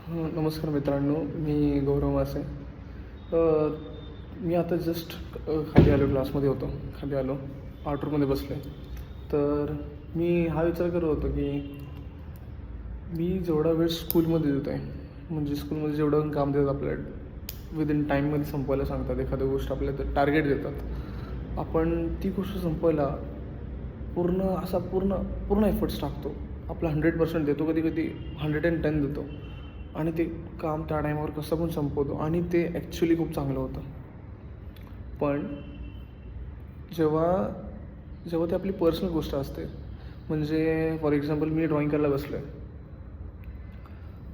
नमस्कार मित्रांनो, मी गौरव मासे. मी आता जस्ट खाली आलो, क्लासमध्ये होतो. खाली आलो, ऑटोमध्ये बसलो आहे. तर मी हा विचार करत होतो की मी जेवढा वेळ स्कूलमध्ये देतो आहे, म्हणजे स्कूलमध्ये जेवढं काम देतात आपल्याला, विदिन टाईममध्ये संपवायला सांगतात, एखादी गोष्ट आपल्याला टार्गेट देतात, आपण ती गोष्ट संपवायला पूर्ण पूर्ण एफर्ट्स टाकतो. आपला 100% देतो, कधी कधी 110 देतो, आणि ते काम त्या टायमावर कसं पण संपवतो, आणि ते ॲक्च्युली खूप चांगलं होतं. पण जेव्हा जेव्हा ती आपली पर्सनल गोष्ट असते, म्हणजे फॉर एक्झाम्पल मी ड्रॉईंग करायला बसलो आहे,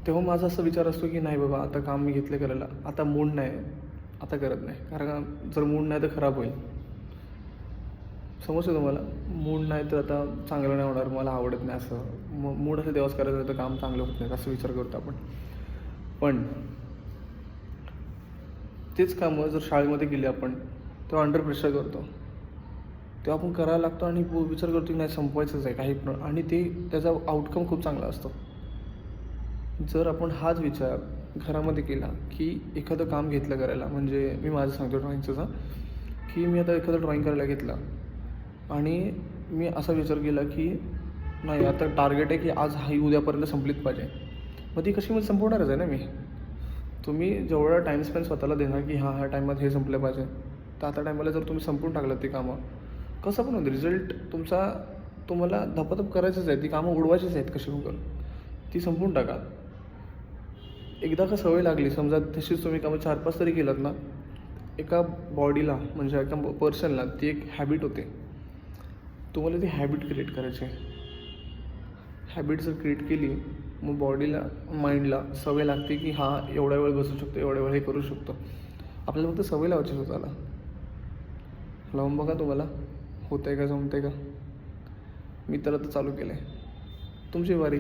तेव्हा माझा असा विचार असतो की नाही बाबा, आता काम मी घेतलं करायला, आता मूड नाही, आता करत नाही. कारण जर मूड नाही तर खराब होईल. समजतं तुम्हाला? मूड नाही तर आता चांगलं नाही होणार, मला आवडत नाही असं. मूड असेल तेव्हाच करायचं, तर काम चांगलं होत नाही, असं विचार करतो आपण. पण तेच कामं जर शाळेमध्ये केली आपण, तेव्हा अंडर प्रेशर करतो, तेव्हा आपण करायला लागतो आणि विचार करतो की नाही, संपवायचंच आहे काही पण, आणि ते त्याचा आउटकम खूप चांगला असतो. जर आपण हाच विचार घरामध्ये केला की एखादं काम घेतलं करायला, म्हणजे मी माझं सांगतो ड्रॉईंगचं, की मी आता एखादं ड्रॉईंग करायला घेतलं आणि मी असा विचार केला की नाही, आता टार्गेट आहे की आज ही उद्यापर्यंत संपलीच पाहिजे, मग ती कशी म्हणजे संपवणारच आहे ना मी. तुम्ही जेवढा टाईम स्पेंड स्वतःला देणार की ह्या टाईमात हे संपलं पाहिजे, तर आता टायमाला जर तुम्ही संपवून टाकलं ते कामं, कसं पण होतं रिझल्ट तुमचा. तुम्हाला धपाधप करायचंच आहे, ती कामं उडवायचीच आहेत कशी पण, ती संपवून टाका. एकदा का सवय लागली, समजा तशीच तुम्ही कामं 4-5 तरी केलात ना, एका बॉडीला म्हणजे एका पर्सनला ती एक हॅबिट होते. तुम्हाला ती हॅबिट क्रिएट करायची आहे. हॅबिट जर क्रिएट केली, मग बॉडीला, माइंडला सवय लागते की हां, एवढा वेळ बसू शकतो, एवढ्या वेळ हे करू शकतो. आपल्याला फक्त सवय लावायची स्वतःला. लावून बघा, तुम्हाला होतं आहे का, जमतं आहे का. मी तर आता चालू केलं आहे. तुमची वारी.